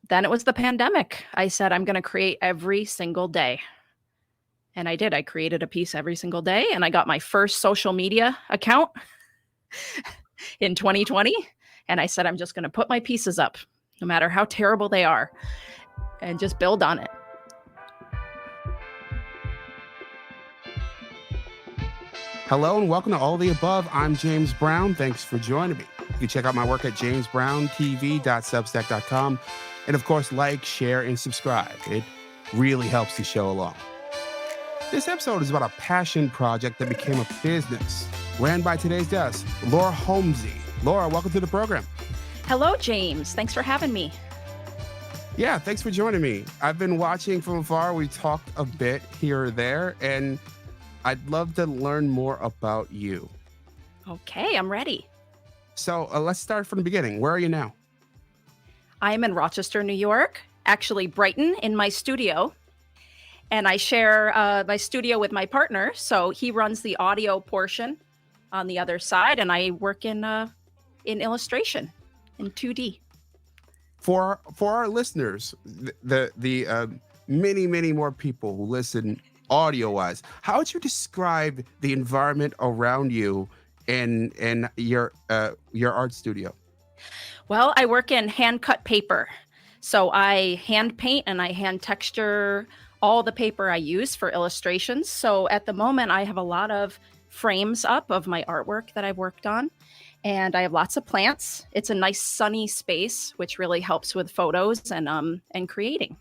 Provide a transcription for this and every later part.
Then it was the pandemic. I said, I'm going to create every single day. And I did. I created a piece every single day. And I got my first social media account in 2020. And I said, I'm just going to put my pieces up, no matter how terrible they are, and just build on it. Hello and welcome to All the Above. I'm James Brown. Thanks for joining me. You can check out my work at jamesbrowntv.substack.com. And of course, like, share, and subscribe. It really helps the show along. This episode is about a passion project that became a business, ran by today's guest, Laura Homsey. Laura, welcome to the program. Hello, James. Thanks for having me. Yeah, thanks for joining me. I've been watching from afar. We talked a bit here or there, and I'd love to learn more about you. Okay, I'm ready. So let's start from the beginning. Where are you now? I'm in Rochester, New York, actually Brighton, in my studio. And I share my studio with my partner. So he runs the audio portion on the other side, and I work in illustration in 2D. For our listeners, the many more people who listen audio-wise, how would you describe the environment around you and your art studio? Well, I work in hand-cut paper. So I hand paint and I hand texture all the paper I use for illustrations. So at the moment, I have a lot of frames up of my artwork that I've worked on. And I have lots of plants. It's a nice sunny space, which really helps with photos and creating.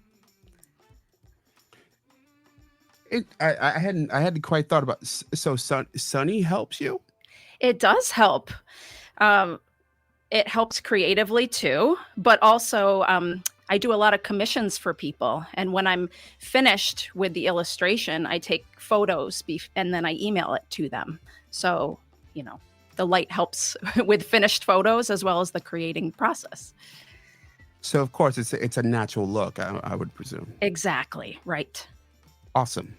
I hadn't quite thought about. So sunny helps you? It does help. It helps creatively too, but also I do a lot of commissions for people. And when I'm finished with the illustration, I take photos and then I email it to them. So, the light helps with finished photos as well as the creating process. So of course it's a natural look, I would presume. Exactly, right. Awesome.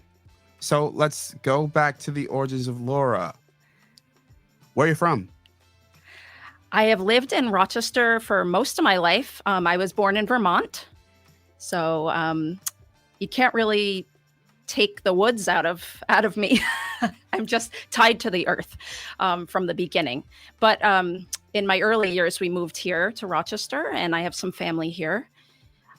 So let's go back to the origins of Laura. Where are you from? I have lived in Rochester for most of my life. I was born in Vermont. So you can't really take the woods out of me. I'm just tied to the earth from the beginning. But in my early years, we moved here to Rochester, and I have some family here.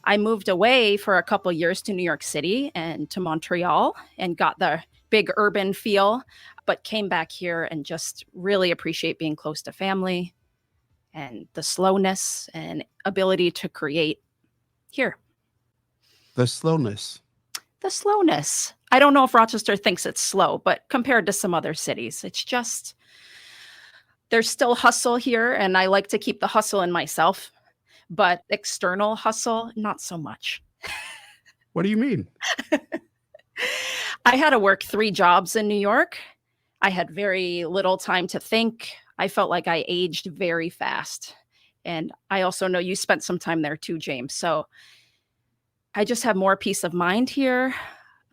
I moved away for a couple years to New York City and to Montreal and got the big urban feel, but came back here and just really appreciate being close to family and the slowness and ability to create here. The slowness. The slowness. I don't know if Rochester thinks it's slow, but compared to some other cities, it's just, there's still hustle here, and I like to keep the hustle in myself, but external hustle, not so much. What do you mean? I had to work 3 jobs in New York. I had very little time to think. I felt like I aged very fast. And I also know you spent some time there too, James. So I just have more peace of mind here.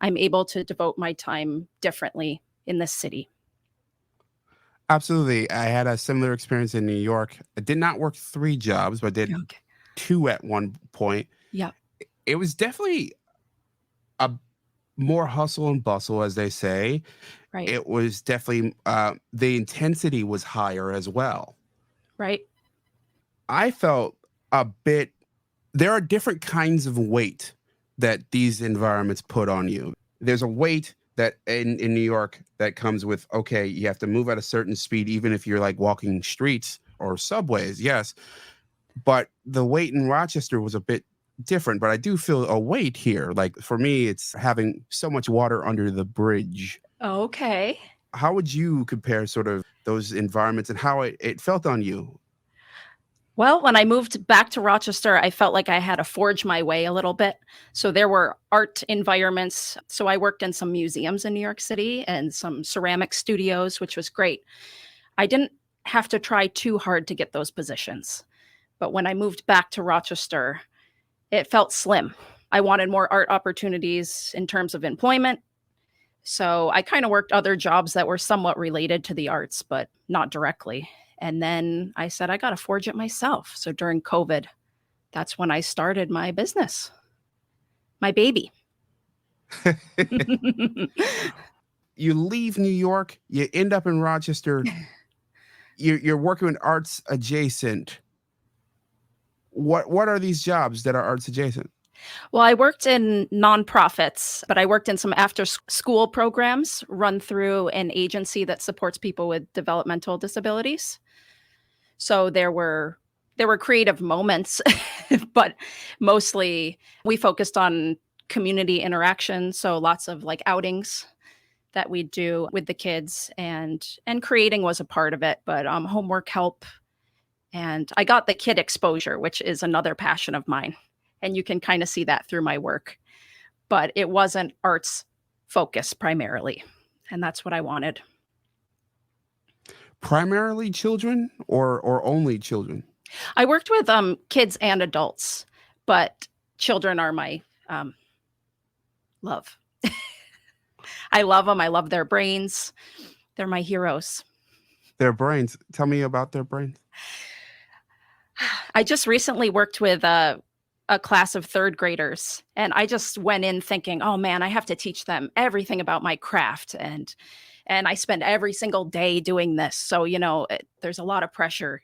I'm able to devote my time differently in this city. Absolutely. I had a similar experience in New York. I did not work 3 jobs, but did 2 at one point. Yeah. It was definitely a more hustle and bustle, as they say. Right. It was definitely, the intensity was higher as well. Right. I felt there are different kinds of weight that these environments put on you. There's a weight that in New York that comes with, okay, you have to move at a certain speed, even if you're like walking streets or subways, yes. But the weight in Rochester was a bit different, but I do feel a weight here. Like for me, it's having so much water under the bridge. Okay. How would you compare sort of those environments and how it felt on you? Well, when I moved back to Rochester, I felt like I had to forge my way a little bit. So there were art environments. So I worked in some museums in New York City and some ceramic studios, which was great. I didn't have to try too hard to get those positions. But when I moved back to Rochester, it felt slim. I wanted more art opportunities in terms of employment. So I kind of worked other jobs that were somewhat related to the arts, but not directly. And then I said, I got to forge it myself. So during COVID, that's when I started my business, my baby. You leave New York, you end up in Rochester. You're working with arts adjacent. What are these jobs that are arts adjacent? Well, I worked in nonprofits, but I worked in some after school programs run through an agency that supports people with developmental disabilities. So there were creative moments, but mostly we focused on community interaction, so lots of like outings that we do with the kids, and creating was a part of it, but homework help, and I got the kid exposure, which is another passion of mine. And you can kind of see that through my work, but it wasn't arts focused primarily. And that's what I wanted. Primarily children or only children? I worked with kids and adults, but children are my love. I love them. I love their brains. They're my heroes. Their brains. Tell me about their brains. I just recently worked with a class of third graders, and I just went in thinking, oh man, I have to teach them everything about my craft, and I spend every single day doing this. So, there's a lot of pressure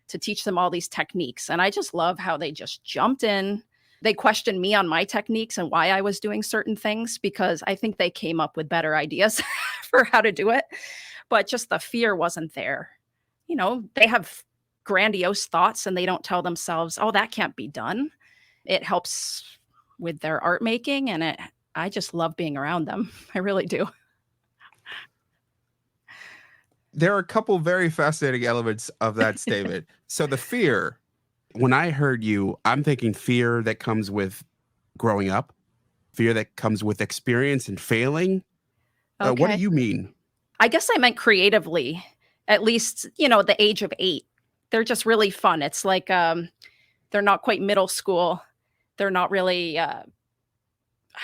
to teach them all these techniques. And I just love how they just jumped in. They questioned me on my techniques and why I was doing certain things, because I think they came up with better ideas for how to do it. But just the fear wasn't there. They have grandiose thoughts and they don't tell themselves, oh, that can't be done. It helps with their art making, and I just love being around them. I really do. There are a couple very fascinating elements of that statement. So the fear, when I heard you, I'm thinking fear that comes with growing up, fear that comes with experience and failing. What do Okay. you mean? I guess I meant creatively, at least, the age of 8. They're just really fun. It's like they're not quite middle school. They're not really, I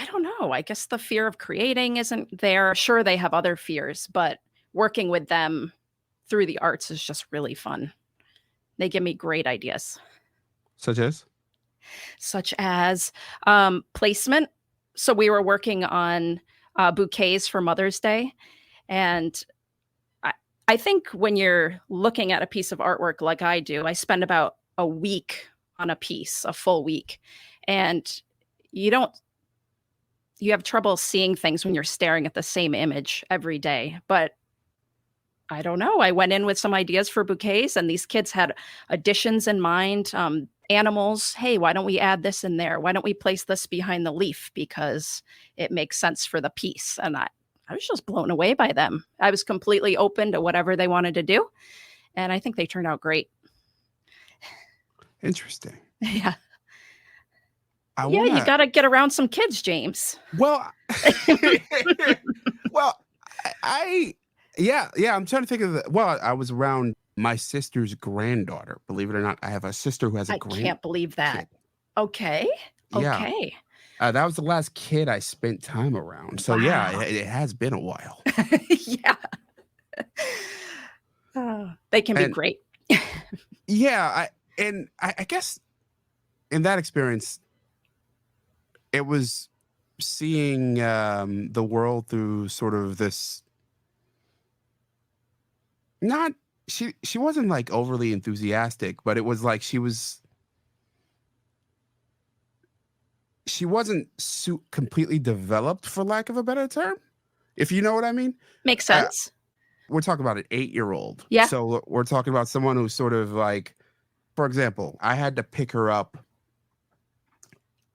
don't know. I guess the fear of creating isn't there. Sure, they have other fears, but working with them through the arts is just really fun. They give me great ideas, Such as? such as placement. So we were working on bouquets for Mother's Day. And I think when you're looking at a piece of artwork like I do, I spend about a week on a piece, a full week. And you have trouble seeing things when you're staring at the same image every day. But I don't know. I went in with some ideas for bouquets, and these kids had additions in mind. Animals. Hey, why don't we add this in there? Why don't we place this behind the leaf? Because it makes sense for the piece. And I was just blown away by them. I was completely open to whatever they wanted to do. And I think they turned out great. Interesting. Yeah. You got to get around some kids, James. Well, well, I'm trying to think of I was around my sister's granddaughter. Believe it or not, I have a sister who has a I can't believe that. kid. Okay. Yeah. Okay. That was the last kid I spent time around. So Wow. it has been a while. Yeah. They can be great. Yeah. I guess in that experience, it was seeing the world through sort of this, not, she wasn't like overly enthusiastic, but it was like she wasn't completely developed, for lack of a better term, if you know what I mean. Makes sense. We're talking about an 8-year-old. Yeah. So we're talking about someone who's sort of like, for example, I had to pick her up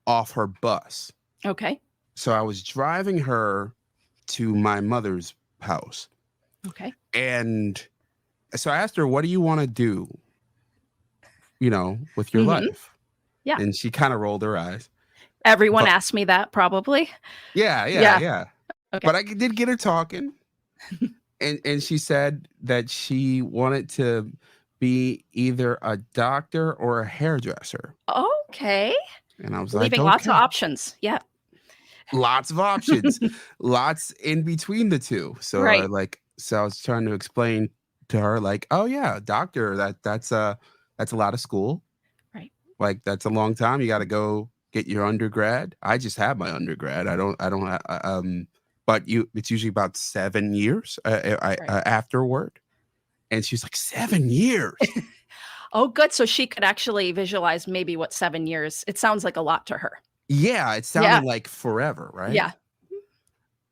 off her bus. Okay. So I was driving her to my mother's house. Okay. And so I asked her, what do you want to do, with your life? Yeah. And she kind of rolled her eyes. Everyone asked me that, probably. Yeah. Okay. But I did get her talking. and she said that she wanted to be either a doctor or a hairdresser. Okay. And I was Leaving like, lots of options. Yeah. Lots of options, lots in between the two. So Right. I was trying to explain to her, like, oh yeah, doctor, that's a lot of school. Right. Like that's a long time. You got to go get your undergrad. I just have my undergrad. But it's usually about 7 years Right. afterward. And she's like, 7 years. Oh, good. So she could actually visualize maybe what 7 years. It sounds like a lot to her. Yeah, it Yeah. sounded like forever, right? Yeah.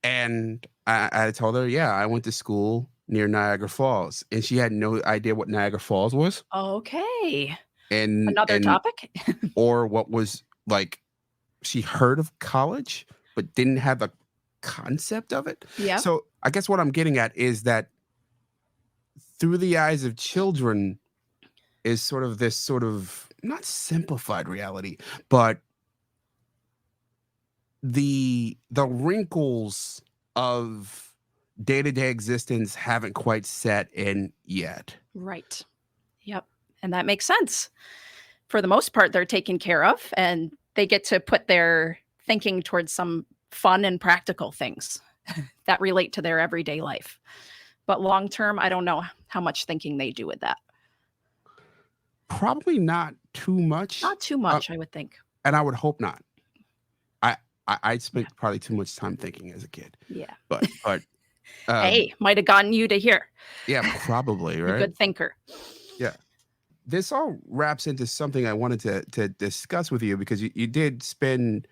And I told her, yeah, I went to school near Niagara Falls, and she had no idea what Niagara Falls was, Okay. and Another and topic? or what was like. She heard of college, but didn't have the concept of it. Yeah. So I guess what I'm getting at is that through the eyes of children is sort of this sort of not simplified reality, but the wrinkles of day-to-day existence haven't quite set in yet. Right. Yep. And that makes sense. For the most part, they're taken care of and they get to put their thinking towards some fun and practical things that relate to their everyday life. But long term, I don't know how much thinking they do with that. Probably not too much, Not too much, I would think. and I would hope not. I I Yeah. spent probably too much time thinking as a kid, Yeah. but Hey, might have gotten you to here. yeah, probably, You're a right? good thinker. Yeah. This all wraps into something I wanted to discuss with you because you did spend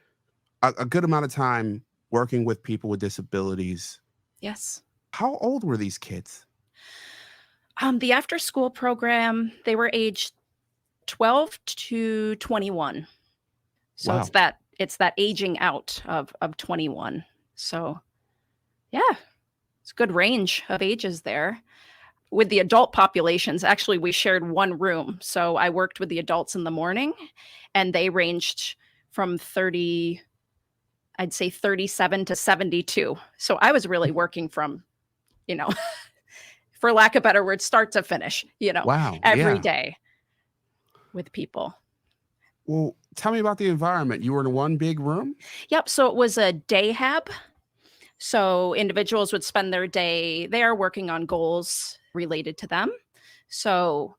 a good amount of time working with people with disabilities. Yes. How old were these kids? The after school program, they were aged 12 to 21. So Wow. it's that aging out of 21. So yeah, it's a good range of ages there. With the adult populations, actually we shared one room. So I worked with the adults in the morning and they ranged from 30, I'd say 37 to 72. So I was really working from, you know, for lack of better words, start to finish, Wow. every Yeah. day with people. Well, tell me about the environment. You were in one big room? Yep. So it was a day hab. So individuals would spend their day there working on goals related to them. So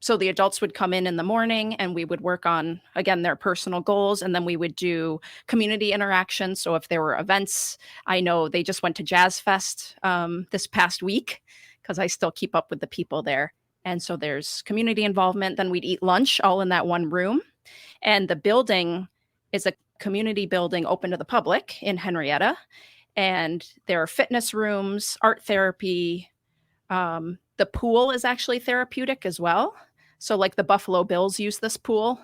the adults would come in the morning and we would work on again their personal goals and then we would do community interaction. So if there were events, I know they just went to Jazz Fest this past week because I still keep up with the people there. And so there's community involvement. Then we'd eat lunch all in that one room. And the building is a community building open to the public in Henrietta. And there are fitness rooms, art therapy. The pool is actually therapeutic as well. So, like the Buffalo Bills use this pool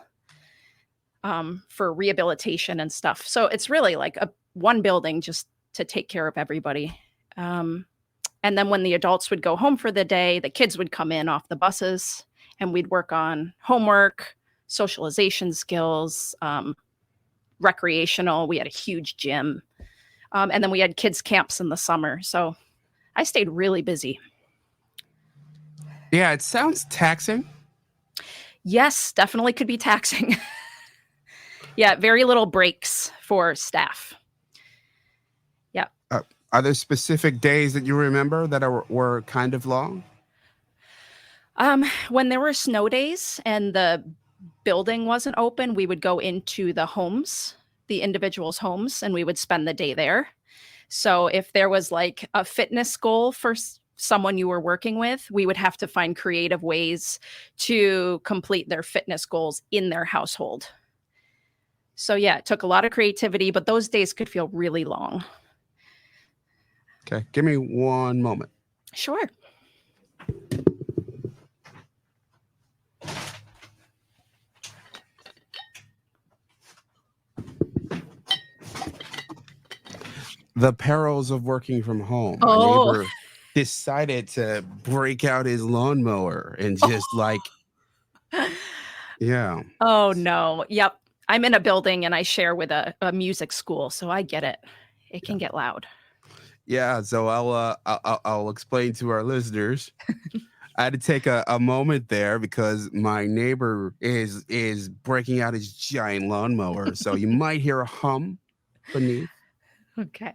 for rehabilitation and stuff. So it's really like a one building just to take care of everybody. And then when the adults would go home for the day, the kids would come in off the buses, and we'd work on homework, socialization skills, recreational. We had a huge gym. And then we had kids camps in the summer. So I stayed really busy. Yeah, it sounds taxing. Yes, definitely could be taxing. Yeah, very little breaks for staff. Yeah. Are there specific days that you remember that were kind of long? When there were snow days and the building wasn't open, we would go into the homes, the individuals' homes, and we would spend the day there. So if there was like a fitness goal for someone you were working with, we would have to find creative ways to complete their fitness goals in their household. So yeah, it took a lot of creativity, but those days could feel really long. Okay, give me one moment. Sure. The perils of working from home. My Oh. neighbor decided to break out his lawnmower and just yeah. Oh no. Yep. I'm in a building and I share with a music school, so I get it. It can get loud. Yeah, so I'll explain to our listeners. I had to take a moment there because my neighbor is breaking out his giant lawnmower, so you might hear a hum beneath. Okay.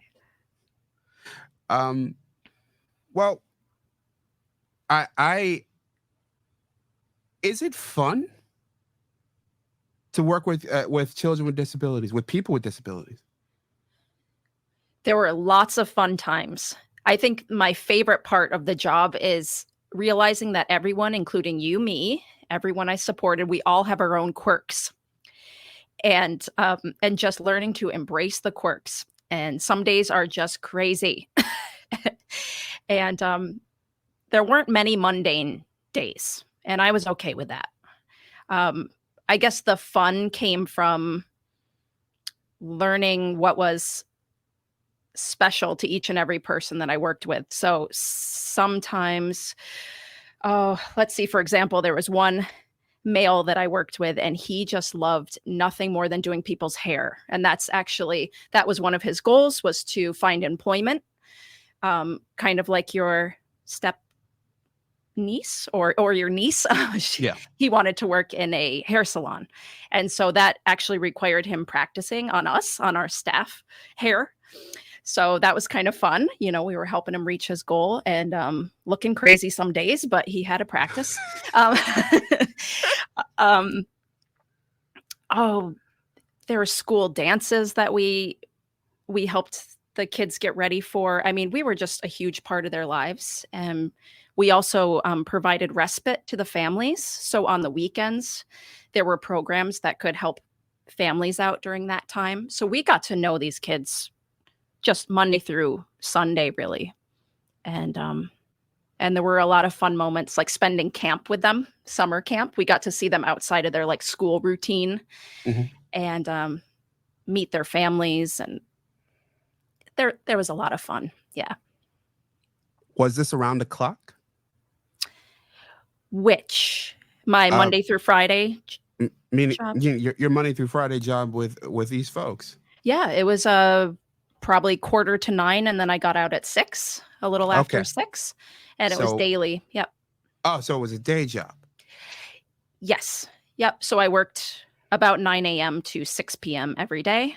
Well, I is it fun? to work with children with disabilities, with people with disabilities? There were lots of fun times. I think my favorite part of the job is realizing that everyone, including you, me, everyone I supported, we all have our own quirks, and just learning to embrace the quirks. And some days are just crazy, and there weren't many mundane days, and I was okay with that. Um, I guess the fun came from learning what was special to each and every person that I worked with. So sometimes, oh, let's see, for example, there was one male that I worked with, and he just loved nothing more than doing people's hair. And that was one of his goals, was to find employment, kind of like your step niece or your niece. Yeah. He wanted to work in a hair salon. And so that actually required him practicing on us, on our staff hair. So that was kind of fun. You know, we were helping him reach his goal, and looking crazy some days, but he had to practice. Um, um, oh, there were school dances that we helped the kids get ready for. I mean, we were just a huge part of their lives, and we also provided respite to the families. So on the weekends, there were programs that could help families out during that time. So we got to know these kids just Monday through Sunday, really. And there were a lot of fun moments, like spending camp with them, summer camp. We got to see them outside of their like school routine, Mhm. and meet their families, and there was a lot of fun. Yeah. Was this around the clock? Which my Uh, Monday through Friday Meaning job? your Monday through Friday job with these folks. Yeah, it was probably 8:45, and then I got out at 6, a little after Okay. 6, and it was So, daily. Yep. oh, so it was a day job. Yes. Yep. So I worked about 9 a.m. to 6 p.m. every day,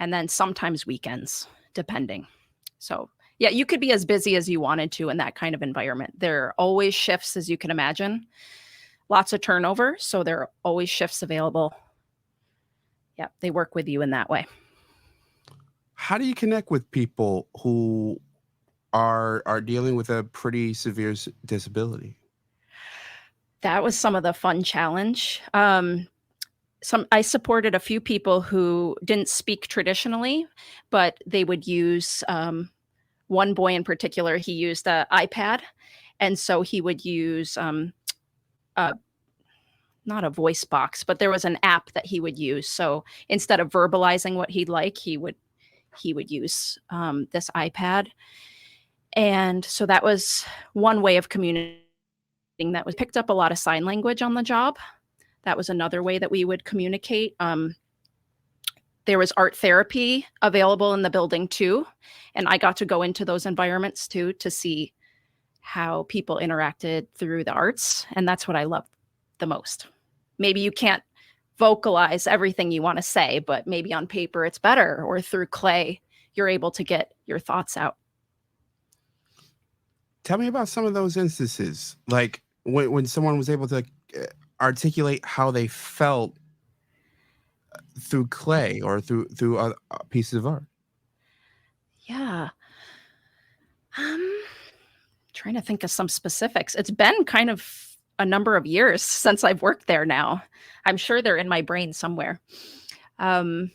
and then sometimes weekends, depending. So, yeah, you could be as busy as you wanted to in that kind of environment. There are always shifts, as you can imagine, lots of turnover. So there are always shifts available. Yeah, they work with you in that way. How do you connect with people who are dealing with a pretty severe disability? That was some of the fun challenge. I supported a few people who didn't speak traditionally, but they would use one boy in particular. He used an iPad, and so he would use uh, not a voice box, but there was an app that he would use. So instead of verbalizing what he'd like, he would use this iPad, and so that was one way of communicating. That was picked up a lot of sign language on the job. That was another way that we would communicate. There was art therapy available in the building too, and I got to go into those environments too to see how people interacted through the arts, and that's what I love the most. Maybe you can't vocalize everything you want to say, but maybe on paper it's better, or through clay you're able to get your thoughts out. Tell me about some of those instances, like when someone was able to articulate how they felt through clay or through other pieces of art. Yeah. Trying to think of some specifics. It's been kind of a number of years since I've worked there now. I'm sure they're in my brain somewhere. Um,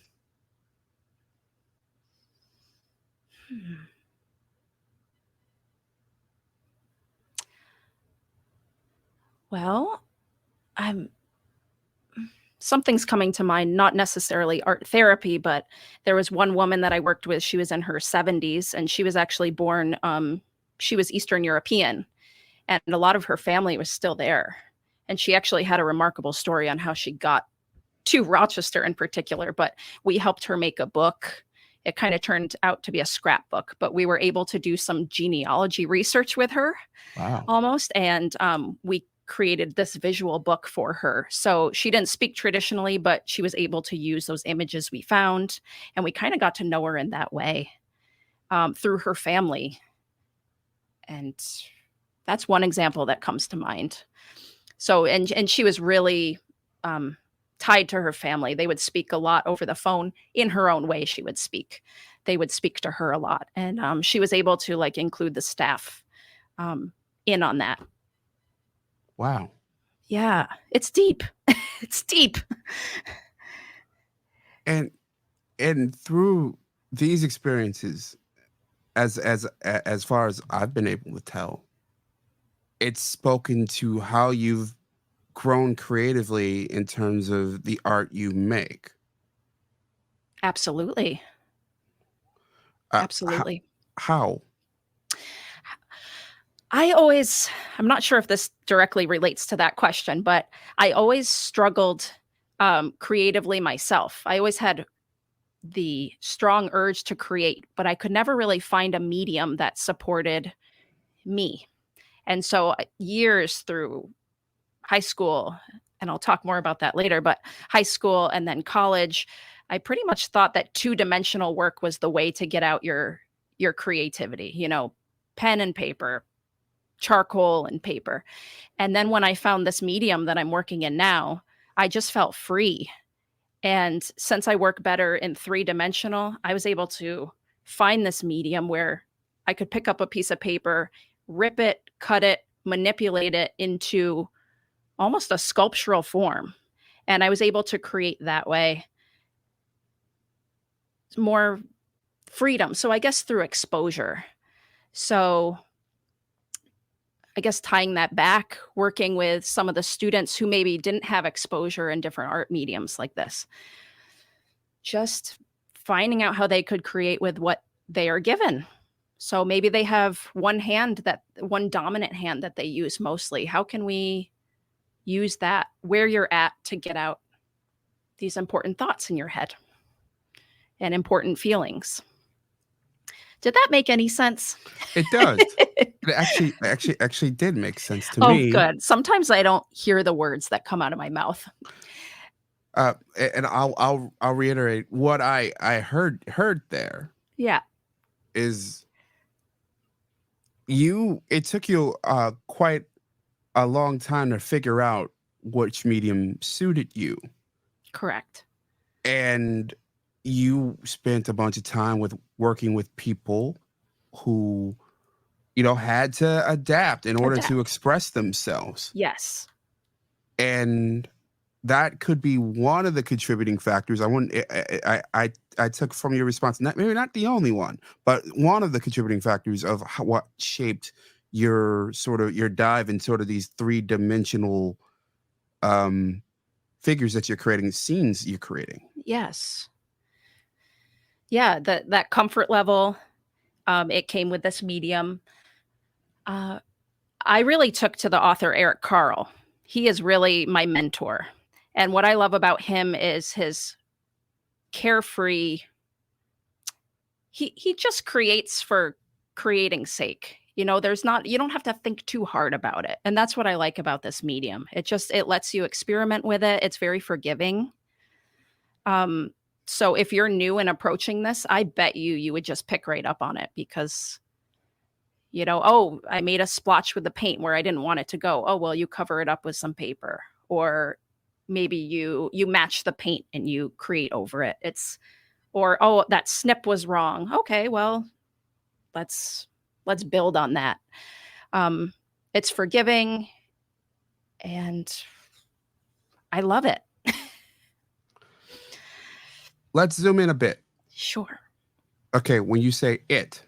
hmm. Well, I'm something's coming to mind, not necessarily art therapy, but there was one woman that I worked with. She was in her 70s, and she was actually born, she was Eastern European, and a lot of her family was still there. And she actually had a remarkable story on how she got to Rochester in particular, but we helped her make a book. It kind of turned out to be a scrapbook, but we were able to do some genealogy research with her Wow. almost, and we created this visual book for her. So she didn't speak traditionally, but she was able to use those images we found, and we kind of got to know her in that way, through her family. And that's one example that comes to mind. So, and she was really tied to her family. They would speak a lot over the phone in her own way. She would speak. They would speak to her a lot, and she was able to like include the staff um, in on that. Wow. Yeah, it's deep. It's deep. And through these experiences, as far as I've been able to tell, it's spoken to how you've grown creatively in terms of the art you make. Absolutely. Uh, how? Absolutely. how? I'm not sure if this directly relates to that question, but I always struggled creatively myself. I always had the strong urge to create, but I could never really find a medium that supported me. And so, years through high school, and I'll talk more about that later, but high school and then college, I pretty much thought that two-dimensional work was the way to get out your creativity, pen and paper, charcoal and paper. And then when I found this medium that I'm working in now, I just felt free. And since I work better in three-dimensional, I was able to find this medium where I could pick up a piece of paper, rip it, cut it, manipulate it into almost a sculptural form. And I was able to create that way more freedom. So I guess through exposure. So I guess tying that back, working with some of the students who maybe didn't have exposure in different art mediums like this, just finding out how they could create with what they are given. So maybe they have one dominant hand that they use mostly. How can we use that where you're at to get out these important thoughts in your head and important feelings? Did that make any sense? It does. It actually did make sense to Oh, me. good. Sometimes I don't hear the words that come out of my mouth. And I'll reiterate what I heard there Yeah, is it took you quite a long time to figure out which medium suited you, correct. and you spent a bunch of time with working with people who had to adapt in order to Adapt. express themselves. Yes. And that could be one of the contributing factors. I took from your response, maybe not the only one, but one of the contributing factors of what shaped your dive in sort of these three-dimensional figures that you're creating, scenes you're creating. Yes. Yeah, that comfort level, it came with this medium. I really took to the author Eric Carle. He is really my mentor. And what I love about him is his carefree. He just creates for creating's sake. You don't have to think too hard about it. And that's what I like about this medium. It lets you experiment with it. It's very forgiving. So if you're new and approaching this, I bet you would just pick right up on it because oh, I made a splotch with the paint where I didn't want it to go. Oh, well, you cover it up with some paper, or maybe you match the paint and you create over it. Or, oh, that snip was wrong. Okay, well, let's build on that. It's forgiving and I love it. Let's zoom in a bit. Sure. Okay, when you say it,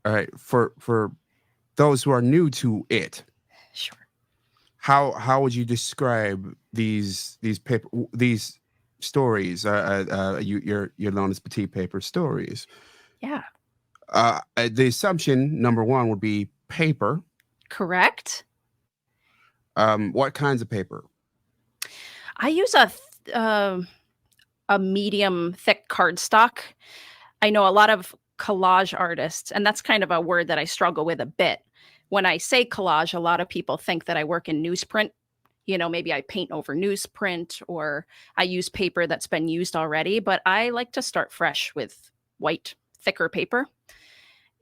all right, for those who are new to it, Sure. how would you describe these stories? You're known as petite paper stories. Yeah. The assumption number one would be paper. Correct. What kinds of paper? I use a medium thick cardstock. I know a lot of collage artists, and that's kind of a word that I struggle with a bit. When I say collage, a lot of people think that I work in newsprint. Maybe I paint over newsprint or I use paper that's been used already, but I like to start fresh with white, thicker paper.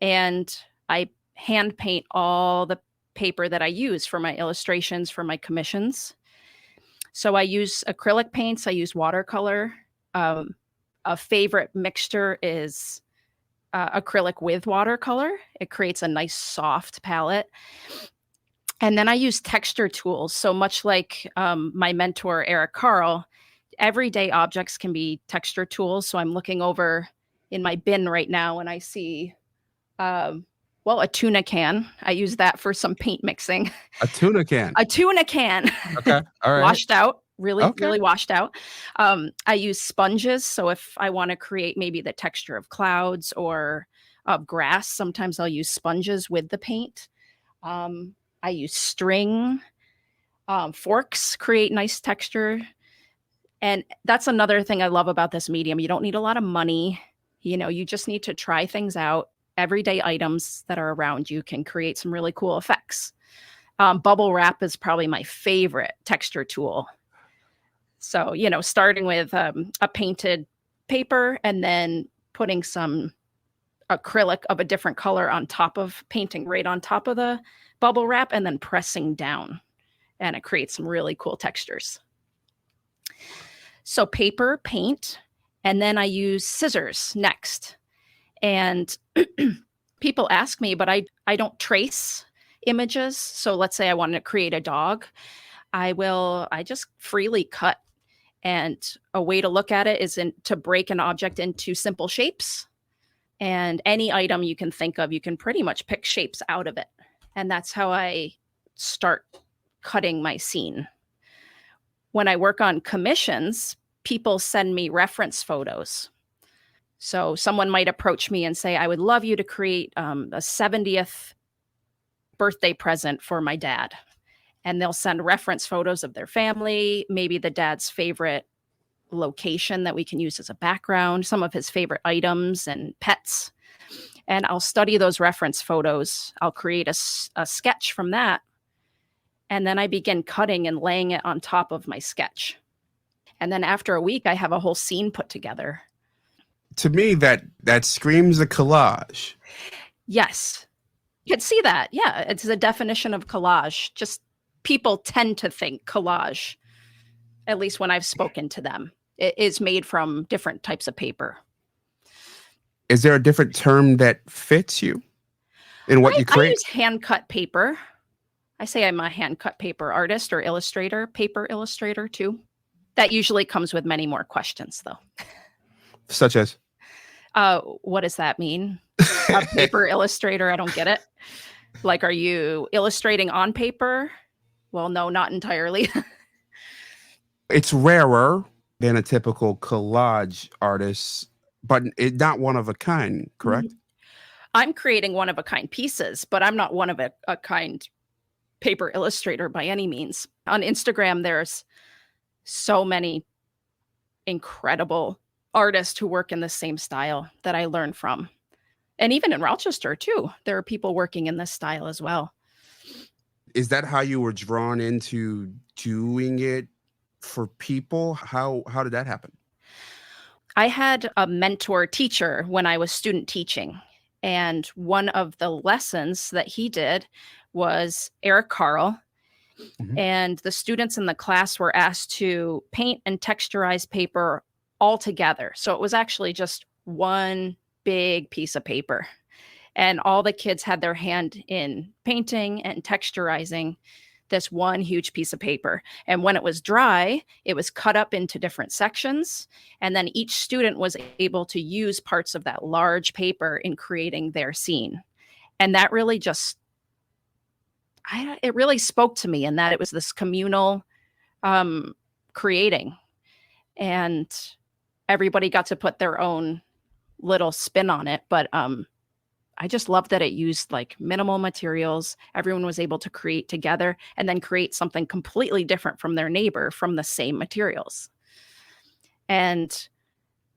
And I hand paint all the paper that I use for my illustrations, for my commissions. So I use acrylic paints, I use watercolor. Um, a favorite mixture is acrylic with watercolor. It creates a nice soft palette. And then I use texture tools. So much like my mentor, Eric Carl, everyday objects can be texture tools. So I'm looking over in my bin right now and I see, um, well, a tuna can. I use that for some paint mixing. A tuna can. A tuna can, Okay. All right. washed out, really, Okay. really washed out. I use sponges. So if I want to create maybe the texture of clouds or of grass, sometimes I'll use sponges with the paint. Um, I use string. Forks create nice texture. And that's another thing I love about this medium. You don't need a lot of money. You just need to try things out. Everyday items that are around you can create some really cool effects. Bubble wrap is probably my favorite texture tool. So, starting with a painted paper and then putting some acrylic of a different color on top of painting right on top of the bubble wrap and then pressing down. And it creates some really cool textures. So paper, paint, and then I use scissors next. And people ask me, but I don't trace images. So let's say I want to create a dog. I just freely cut. And a way to look at it is to break an object into simple shapes. And any item you can think of, you can pretty much pick shapes out of it. And that's how I start cutting my scene. When I work on commissions, people send me reference photos. So someone might approach me and say, I would love you to create a 70th birthday present for my dad. And they'll send reference photos of their family, maybe the dad's favorite location that we can use as a background, some of his favorite items and pets. And I'll study those reference photos. I'll create a sketch from that. And then I begin cutting and laying it on top of my sketch. And then after a week, I have a whole scene put together. To me, that screams a collage. Yes. You could see that. Yeah. It's the definition of collage. Just people tend to think collage, at least when I've spoken to them. It is made from different types of paper. Is there a different term that fits you in what you I create? use hand cut paper. I say I'm a hand cut paper artist or illustrator, paper illustrator too. That usually comes with many more questions though. Such as? What does that mean? A paper illustrator? I don't get it. Like, are you illustrating on paper? Well, no, not entirely. It's rarer than a typical collage artist, but it's not one of a kind, correct? I'm creating one of a kind pieces, but I'm not one of a kind paper illustrator by any means. On Instagram, there's so many incredible artists who work in the same style that I learn from. And even in Rochester, too, there are people working in this style as well. Is that how you were drawn into doing it for people? How did that happen? I had a mentor teacher when I was student teaching. And one of the lessons that he did was Eric Carl. Mhm. And the students in the class were asked to paint and texturize paper all together. So it was actually just one big piece of paper. And all the kids had their hand in painting and texturizing this one huge piece of paper. And when it was dry, it was cut up into different sections. And then each student was able to use parts of that large paper in creating their scene. And that really just, it really spoke to me in that it was this communal creating. And everybody got to put their own little spin on it. But I just love that it used like minimal materials. Everyone was able to create together and then create something completely different from their neighbor from the same materials. And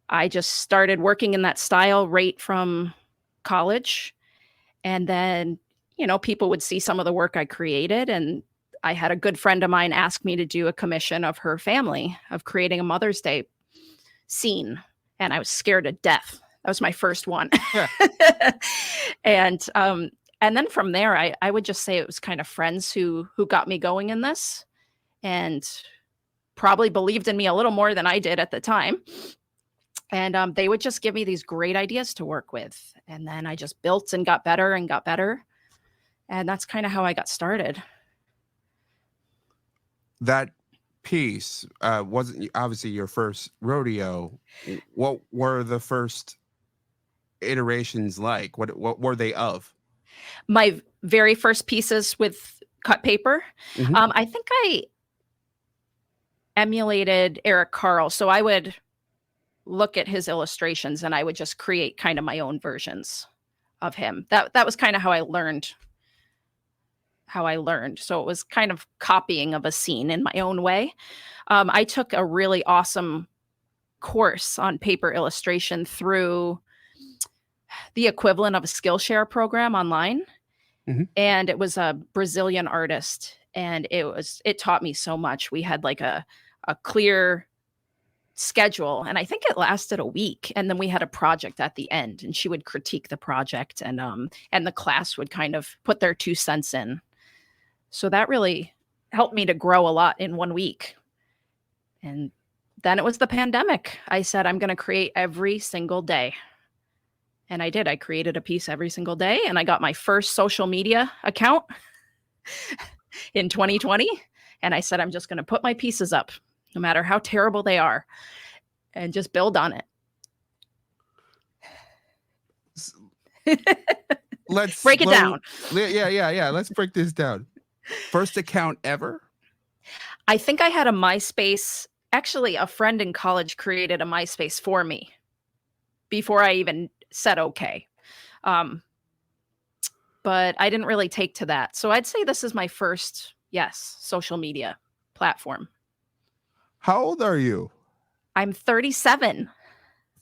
I just started working in that style right from college. And then, people would see some of the work I created. And I had a good friend of mine ask me to do a commission of her family of creating a Mother's Day scene. And I was scared to death. That was my first one. Yeah. And then from there, I would just say it was kind of friends who got me going in this. And probably believed in me a little more than I did at the time. And they would just give me these great ideas to work with. And then I just built and got better and got better. And that's kind of how I got started. That piece wasn't obviously your first rodeo. What were the first iterations like? What were they of? My very first pieces with cut paper, Mhm. I think I emulated Eric Carle. So I would look at his illustrations and I would just create kind of my own versions of him. That was kind of how I learned. So it was kind of copying of a scene in my own way. I took a really awesome course on paper illustration through the equivalent of a Skillshare program online. Mhm. And it was a Brazilian artist. And it taught me so much. We had like a clear schedule, and I think it lasted a week. And then we had a project at the end, and she would critique the project, and the class would kind of put their 2 cents in. So that really helped me to grow a lot in 1 week. And then it was the pandemic. I said, I'm going to create every single day. And I did. I created a piece every single day, and I got my first social media account in 2020. And I said, I'm just going to put my pieces up, no matter how terrible they are, and just build on it. Let's break it down. Yeah. Let's break this down. First account ever? I think I had a MySpace. Actually, a friend in college created a MySpace for me before I even said okay. But I didn't really take to that. So I'd say this is my first, yes, social media platform. How old are you? I'm 37.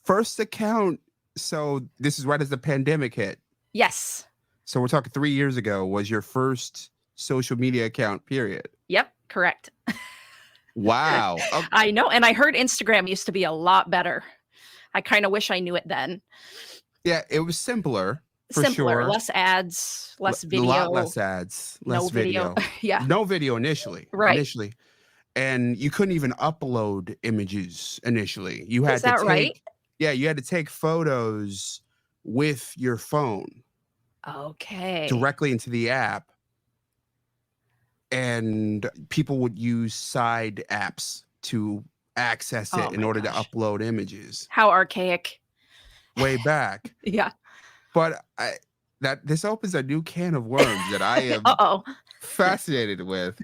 First account. So this is right as the pandemic hit. Yes. So we're talking 3 years ago was your first social media account, period. Yep, correct. Wow. Okay. I know. And I heard Instagram used to be a lot better. I kind of wish I knew it then. Yeah, it was simpler. For Simpler, sure. less ads, less A video. lot less ads, less No video. Yeah. No video initially. Right. And you couldn't even upload images initially. You Is had to that right? you had to take photos with your phone Okay. directly into the app. And people would use side apps to access it in order to upload images. How archaic. Way back. Yeah. But this opens a new can of worms that I am fascinated with.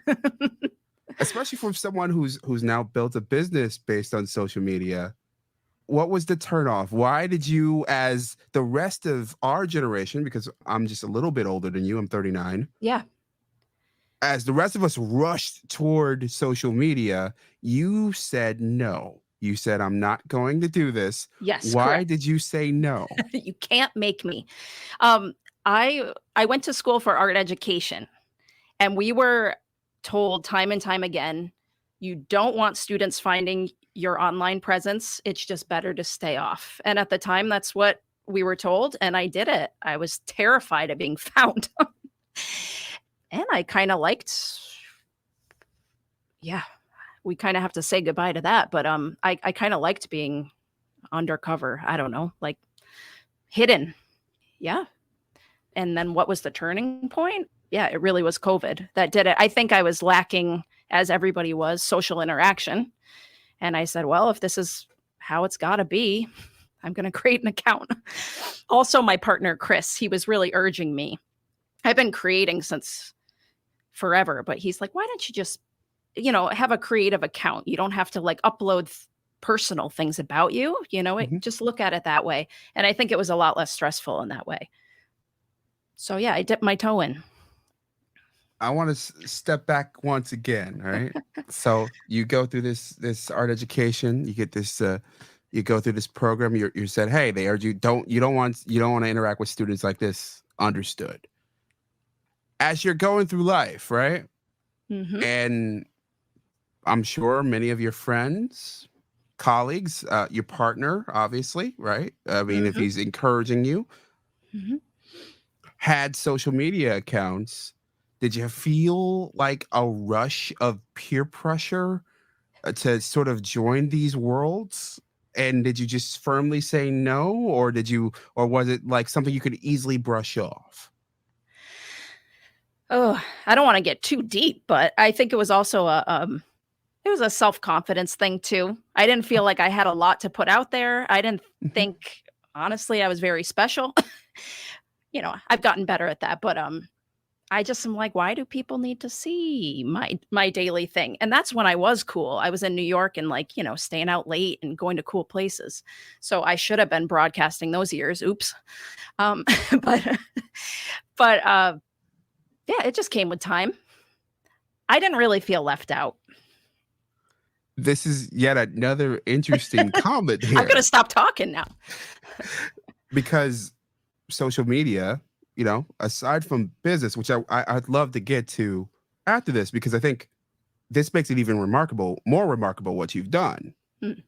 Especially from someone who's now built a business based on social media. What was the turnoff? Why did you, as the rest of our generation, because I'm just a little bit older than you, I'm 39. Yeah. As the rest of us rushed toward social media, you said no. You said, I'm not going to do this. Yes. Why correct. did you say no? You can't make me. I went to school for art education, and we were told time and time again, you don't want students finding your online presence. It's just better to stay off. And at the time, that's what we were told. And I did it. I was terrified of being found. And I kind of liked, we kind of have to say goodbye to that. But I kind of liked being undercover. I don't know, like hidden. Yeah. And then what was the turning point? Yeah, it really was COVID that did it. I think I was lacking, as everybody was, social interaction. And I said, well, if this is how it's got to be, I'm going to create an account. Also, my partner, Chris, he was really urging me. I've been creating since forever, but he's like, why don't you just, have a creative account? You don't have to like upload personal things about you, just look at it that way. And I think it was a lot less stressful in that way. So yeah, I dipped my toe in. I want to step back once again. All right. So you go through this art education, you get this, you go through this program. You said, hey, they urge you don't want to interact with students like this. Understood. As you're going through life, right? Mm-hmm. And I'm sure many of your friends, colleagues, your partner, obviously, right? I mean, if he's encouraging you, had social media accounts. Did you feel like a rush of peer pressure to sort of join these worlds? And did you just firmly say no, or or was it like something you could easily brush off? Oh, I don't want to get too deep, but I think it was also it was a self-confidence thing too. I didn't feel like I had a lot to put out there. I didn't Mhm. think honestly I was very special. I've gotten better at that, but I just am like, why do people need to see my daily thing? And that's when I was cool. I was in New York and like, staying out late and going to cool places. So I should have been broadcasting those years. Oops. But but yeah, it just came with time. I didn't really feel left out. This is yet another interesting comment I'm here gonna stop talking now. because social media, aside from business, which I'd love to get to after this, because I think this makes it even more remarkable what you've done Mm,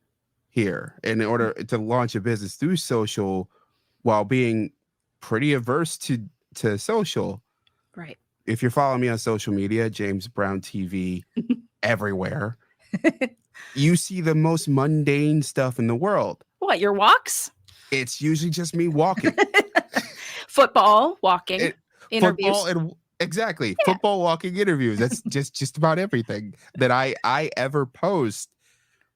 here in order to launch a business through social while being pretty averse to social. right. If you're following me on social media, James Brown TV everywhere, you see the most mundane stuff in the world. What, your walks? It's usually just me walking. Football, walking, It football interviews. and exactly Yeah. football walking interviews. That's just about everything that I ever post.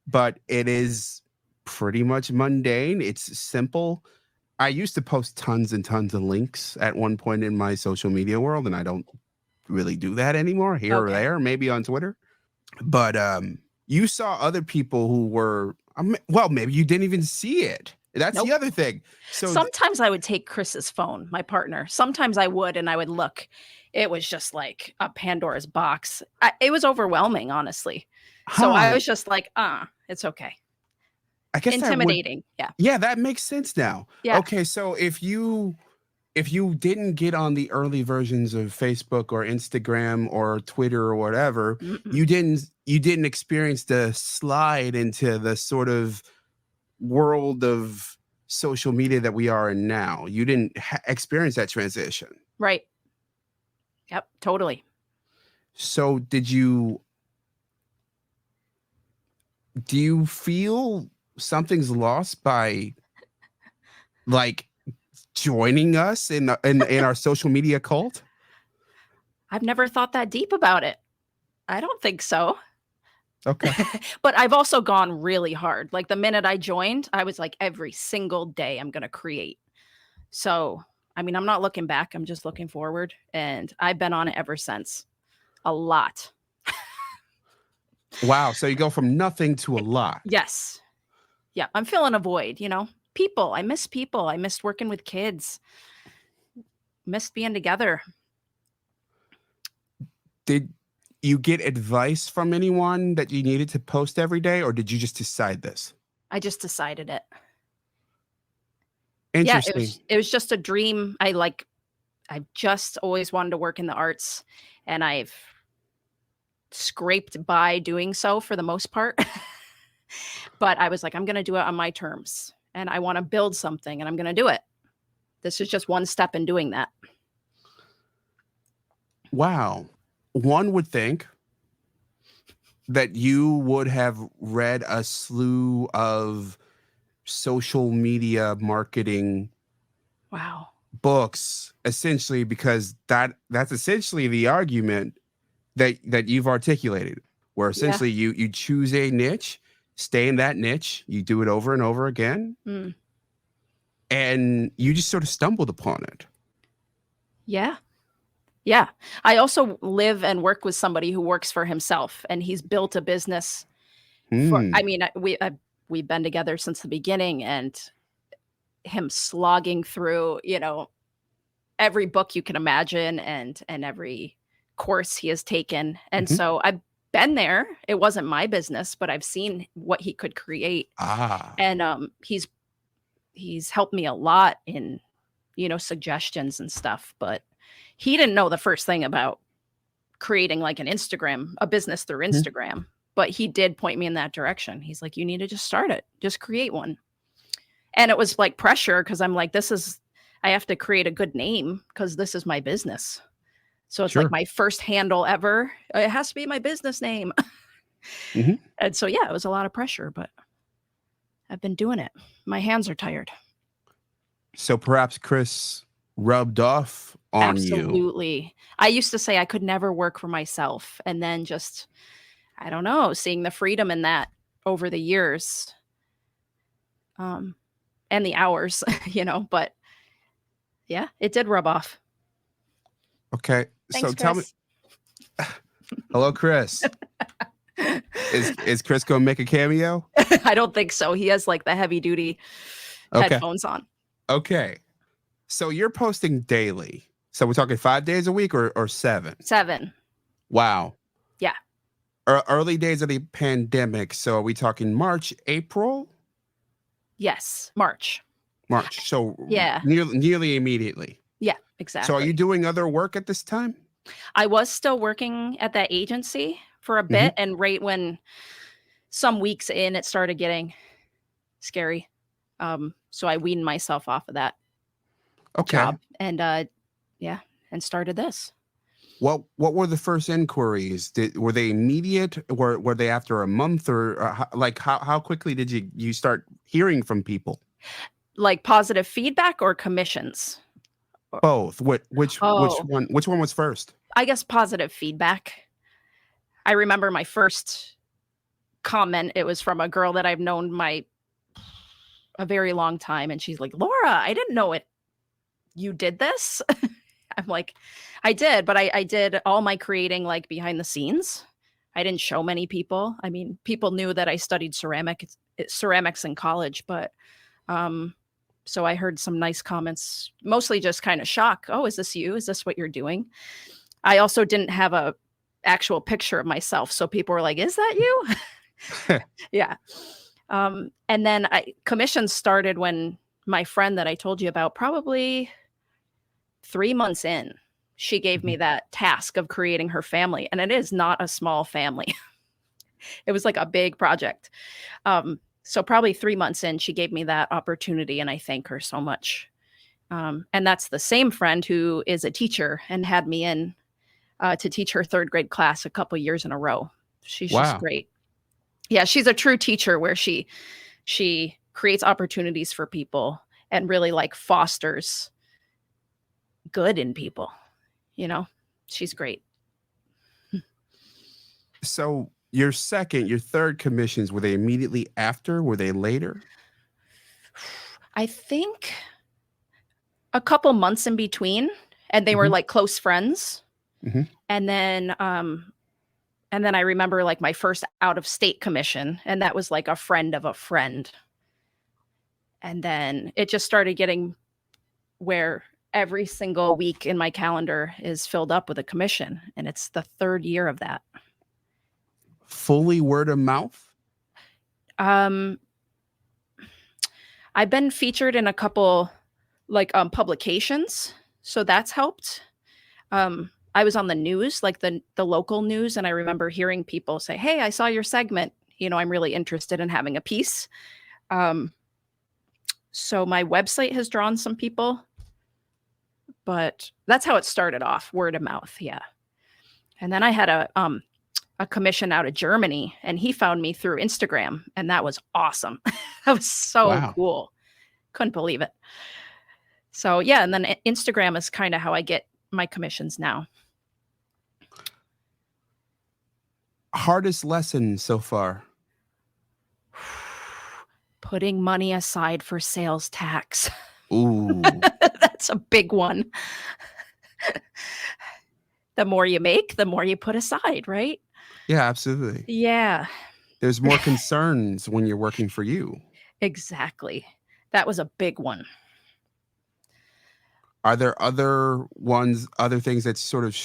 But it is pretty much mundane. It's simple. I used to post tons and tons of links at one point in my social media world, and I don't really do that anymore. Here or Okay. there, maybe on Twitter. But you saw other people who were well, maybe you didn't even see it. That's the Nope. other thing. So Sometimes I would take Chris's phone, my partner. Sometimes I would, and I would look. It was just like a Pandora's box. It was overwhelming, honestly. So I huh. was just like, it's okay. I guess that would Intimidating. Yeah. yeah, that makes sense now. Yeah. Okay, so if you didn't get on the early versions of Facebook or Instagram or Twitter or whatever, Mm-mm. you didn't experience the slide into the sort of world of social media that we are in now. You didn't experience that transition. Right. Yep. Totally. So do you feel something's lost by like joining us in our social media cult? I've never thought that deep about it. I don't think so. Okay. But I've also gone really hard. Like the minute I joined, I was like, every single day I'm going to create. So, I mean, I'm not looking back. I'm just looking forward. And I've been on it ever since. A lot. Wow. So you go from nothing to a lot. Yes. Yeah. I'm filling a void. People. I miss people. I missed working with kids. Missed being together. Did you get advice from anyone that you needed to post every day, or did you just decide this? I just decided it. Yeah, it Interesting. was it was just a dream. I've just always wanted to work in the arts, and I've scraped by doing so for the most part. But I was like, I'm gonna do it on my terms, and I wanna build something, and I'm gonna do it. This is just one step in doing that. Wow. One would think that you would have read a slew of social media marketing Wow. books, essentially, because that's essentially the argument that you've articulated, where Yeah. essentially you choose a niche, stay in that niche, you do it over and over again, Mm. and you just sort of stumbled upon it. Yeah. Yeah. I also live and work with somebody who works for himself, and he's built a business for I Hmm. mean, we've been together since the beginning, and him slogging through, every book you can imagine and every course he has taken. And Mhm. so I've been there. It wasn't my business, but I've seen what he could create. Ah. And he's helped me a lot in, suggestions and stuff, but he didn't know the first thing about creating like a business through Mhm. Instagram, but he did point me in that direction. He's like, you need to just start it. Just create one. And it was like pressure because I'm like, I have to create a good name because this is my business. So it's like Sure. my first handle ever. It has to be my business name. Mhm. And so, yeah, it was a lot of pressure, but I've been doing it. My hands are tired. So perhaps Chris rubbed off on you. Absolutely. I used to say I could never work for myself, and then just, I don't know, seeing the freedom in that over the years, um, and the hours, but yeah, it did rub off. Okay. So Thanks, tell me, Chris. hello, Chris. Is Chris gonna make a cameo? I don't think so. He has like the heavy duty Okay. headphones on. Okay. So you're posting daily. So we're talking 5 days a week or 7? 7. Wow. Yeah. Early days of the pandemic. So are we talking March, April? Yes. March. March. So Yeah. nearly immediately. Yeah, So are you exactly. doing other work at this time? I was still working at that agency for a Mhm. bit, and right when some weeks in, it started getting scary. So I weaned myself off of that Okay. job and, yeah, and started this. What were the first inquiries? Were they immediate? Were they after a month or how quickly did you start hearing from people? Like positive feedback or commissions? Or Both. Which oh, one was first? I guess positive feedback. I remember my first comment, it was from a girl that I've known a very long time, and she's like, "Laura, I didn't know you did this." I'm like, "I did, but I did all my creating, like, behind the scenes. I didn't show many people. I mean, people knew that I studied ceramics in college, but, um, so I heard some nice comments, mostly just kinda shock. "Oh, is this you? Is this what you're doing?" I also didn't have a actual picture of myself, so people were like, "Is that you?" Yeah. And then commissions started when my friend that I told you about, probably 3 months in, she gave me Mhm. that task of creating her family, and it is not a small family. It was like a big project. So probably 3 months in, she gave me that opportunity, and I thank her so much. And that's the same friend who is a teacher and had me in, to teach her 3rd grade class a couple years in a row. She's just Wow. great. Yeah, she's a true teacher where she creates opportunities for people and really, like, fosters good in people, you know? She's great. So your third commissions, were they immediately after? Were they later? I think a couple months in between, and they were, Mhm. like, close friends, Mhm. and then, I remember, like, my first out of state commission, and that was, like, a friend of a friend, and then it just started getting where every single week in my calendar is filled up with a commission, and it's the 3rd year of that. Fully word of mouth? Um, I've been featured in a couple, like, publications, so that's helped. I was on the news, like the local news, and I remember hearing people say, "Hey, I saw your segment. I'm really interested in having a piece." Um, so my website has drawn some people, but that's how it started off, word of mouth, yeah. And then I had a commission out of Germany, and he found me through Instagram, and that was awesome. That was so Wow. cool. Couldn't believe it. So, yeah, and then Instagram is kinda how I get my commissions now. Hardest lesson so far? Putting money aside for sales tax. Ooh. That's a big one. The more you make, the more you put aside, right? Yeah, absolutely. Yeah, There's more concerns when you're working for you. exactly. That was a big one. Are there other things that sort of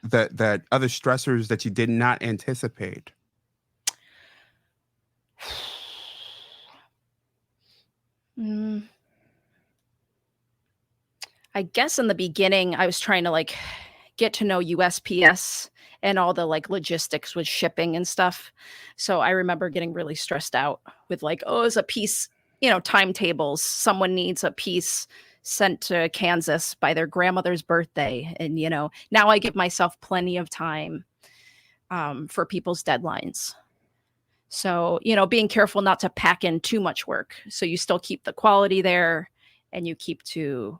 that other stressors that you did not anticipate? Mm, I guess in the beginning, I was trying to, like, get to know USPS and all the, like, logistics with shipping and stuff. So I remember getting really stressed out with, like, "Oh, is a piece," timetables. Someone needs a piece sent to Kansas by their grandmother's birthday, and, now I give myself plenty of time, for people's deadlines. So, you know, being careful not to pack in too much work. So you still keep the quality there and you keep to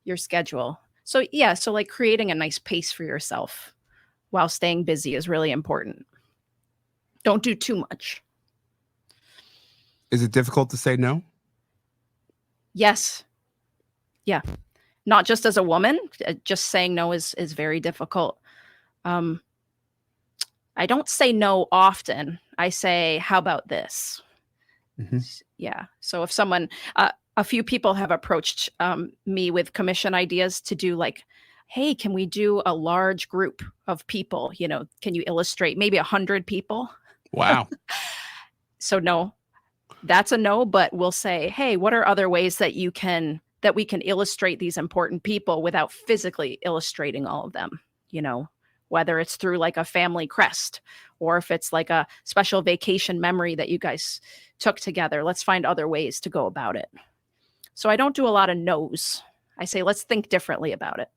your schedule. So, yeah, so like creating a nice pace for yourself while staying busy is really important. Don't do too much. Is it difficult to say no? Yes. Yeah. Not just as a woman, just saying no is very difficult. Um, I don't say no often. I say, "How about this?" Hmm. Yeah. So if someone, a few people have approached me with commission ideas to do like, hey, can we do a large group of people? You know, can you illustrate maybe 100 people? Wow. So no, that's a no. But we'll say, hey, what are other ways that we can illustrate these important people without physically illustrating all of them? You know, whether it's through like a family crest or if it's like a special vacation memory that you guys took together. Let's find other ways to go about it. So I don't do a lot of no's. I say, let's think differently about it.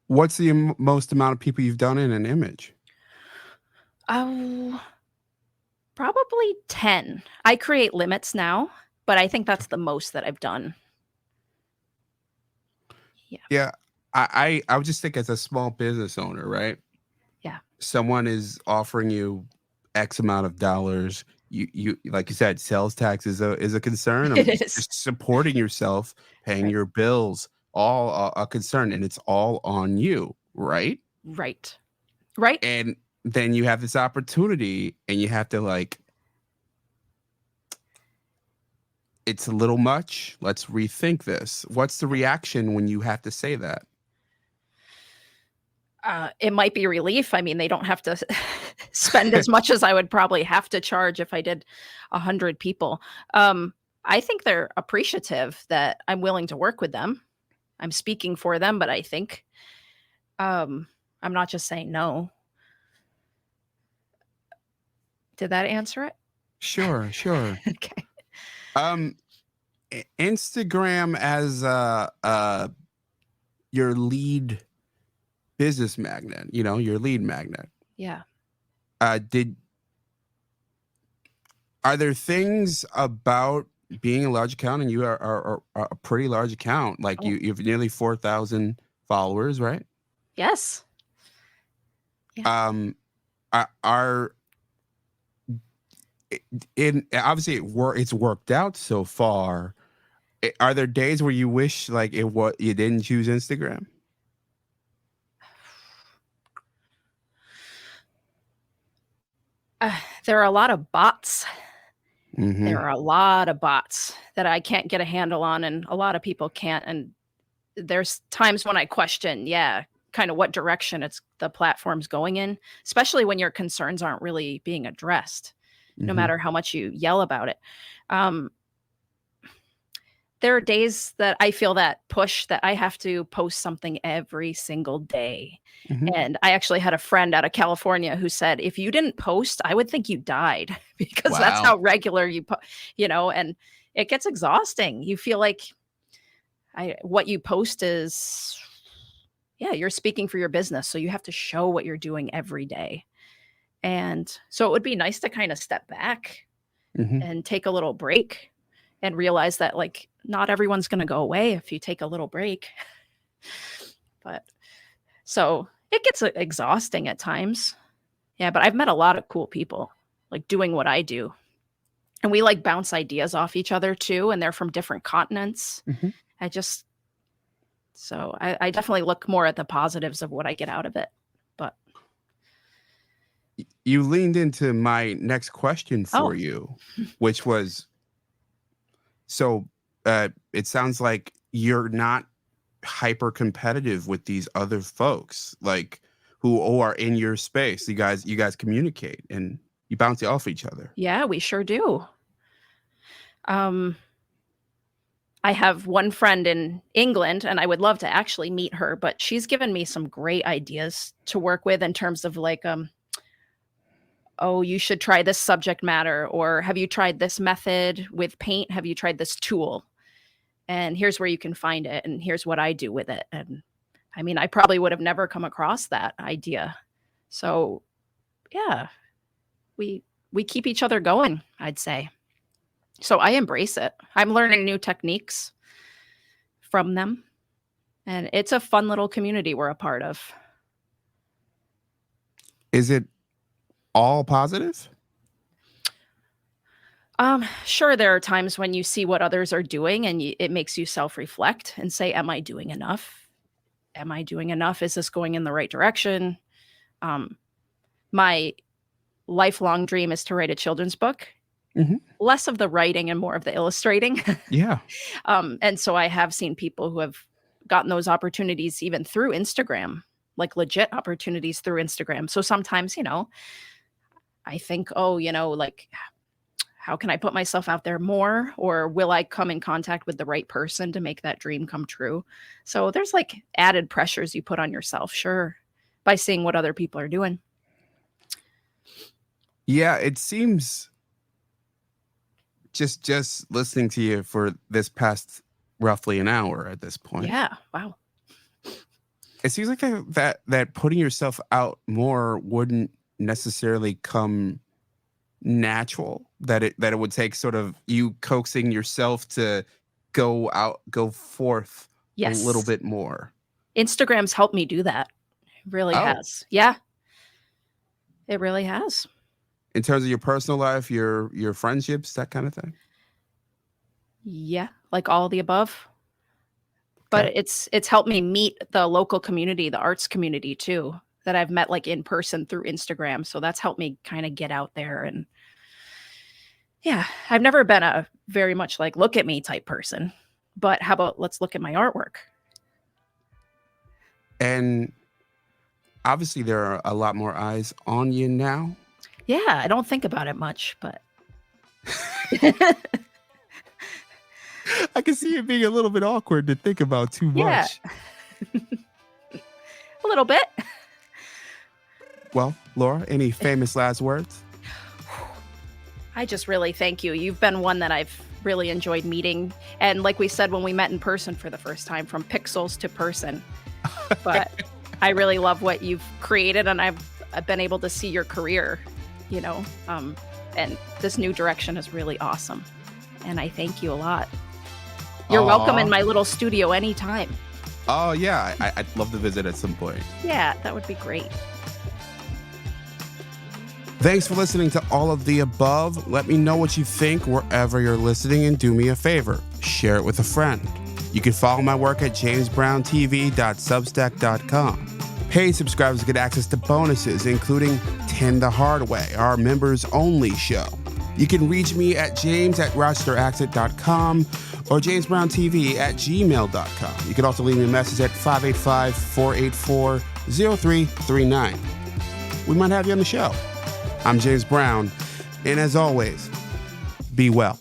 What's the most amount of people you've done in an image? Oh, probably 10. I create limits now, but I think that's the most that I've done. Yeah. Yeah, I would just think as a small business owner, right? Yeah. Someone is offering you X amount of dollars. You like you said, sales tax is a concern. It is. Just supporting yourself, paying Right. your bills, all a concern, and it's all on you, right? Right. Right. And then you have this opportunity, and you have to like, it's a little much. Let's rethink this. What's the reaction when you have to say that? It might be relief. I mean, they don't have to spend as much as I would probably have to charge if I did 100 people. I think they're appreciative that I'm willing to work with them. I'm speaking for them, but I think I'm not just saying no. Did that answer it? Sure, sure. Okay. Um, Instagram as your lead business magnet, your lead magnet. Yeah. Did Are there things about being a large account, and you are a pretty large account, like Oh, you have nearly 4,000 followers, right? yes. Yeah. Um, are in obviously it's worked out so far. Are there days where you wish like you didn't choose Instagram? There are a lot of bots. There Hmm. are a lot of bots that I can't get a handle on, and a lot of people can't. And there's times when I question, yeah, kind of what direction the platform's going in, especially when your concerns aren't really being addressed, no Hmm. matter how much you yell about it. Um, there are days that I feel that push that I have to post something every single day. Hmm. And I actually had a friend out of California who said, if you didn't post, I would think you died because that's Wow. how regular and it gets exhausting. You feel like what you post is, yeah, you're speaking for your business. So you have to show what you're doing every day. And so it would be nice to kind of step back Hmm. and take a little break and realize that like not everyone's going to go away if you take a little break. But so it gets exhausting at times. Yeah, but I've met a lot of cool people like doing what I do. And we like bounce ideas off each other too, and they're from different continents. Hmm. I just so I definitely look more at the positives of what I get out of it. But You leaned into my next question oh, for you, which was, so it sounds like you're not hyper competitive with these other folks, like who are in your space. You guys communicate and you bounce off each other. yeah, we sure do. Um I have one friend in England and I would love to actually meet her, but she's given me some great ideas to work with in terms of like oh, you should try this subject matter, or have you tried this method with paint? Have you tried this tool? And here's where you can find it and here's what I do with it. And I mean, I probably would have never come across that idea. So, yeah, we keep each other going, I'd say. So I embrace it. I'm learning new techniques from them, and it's a fun little community we're a part of. Is it all positive? Sure, there are times when you see what others are doing and it makes you self-reflect and say, am I doing enough? Am I doing enough? Is this going in the right direction? Um, my lifelong dream is to write a children's book, less of the writing and more of the illustrating. Yeah. And so I have seen people who have gotten those opportunities even through Instagram, like legit opportunities through Instagram. So sometimes, I think, oh, like, how can I put myself out there more? Or will I come in contact with the right person to make that dream come true? So there's like added pressures you put on yourself, sure, by seeing what other people are doing. Yeah, it seems just listening to you for this past roughly an hour at this point. Yeah. Wow. It seems like that putting yourself out more wouldn't necessarily come natural, that it would take sort of you coaxing yourself to go forth a little bit more. Instagram's helped me do that. It really has. Yeah. It really has. In terms of your personal life, your friendships, that kind of thing? Yeah, like all the above. But it's helped me meet the local community, the arts community too, that I've met like in person through Instagram. So that's helped me kind of get out there. And yeah, I've never been a very much like look at me type person, but how about let's look at my artwork? And obviously there are a lot more eyes on you now. Yeah, I don't think about it much, but I can see it being a little bit awkward to think about too much. A little bit. Well, Laura, any famous last words? I just really thank you. You've been one that I've really enjoyed meeting. And like we said, when we met in person for the first time, from pixels to person. But I really love what you've created, and I've been able to see your career, and this new direction is really awesome. And I thank you a lot. You're welcome in my little studio anytime. Oh, yeah. I'd love to visit at some point. Yeah, that would be great. Thanks for listening to all of the above. Let me know what you think wherever you're listening, and do me a favor, share it with a friend. You can follow my work at jamesbrowntv.substack.com. Paid subscribers get access to bonuses, including 10 the Hard Way, our members-only show. You can reach me at james@rochesteraccent.com or jamesbrowntv@gmail.com. You can also leave me a message at 585-484-0339. We might have you on the show. I'm James Brown, and as always, be well.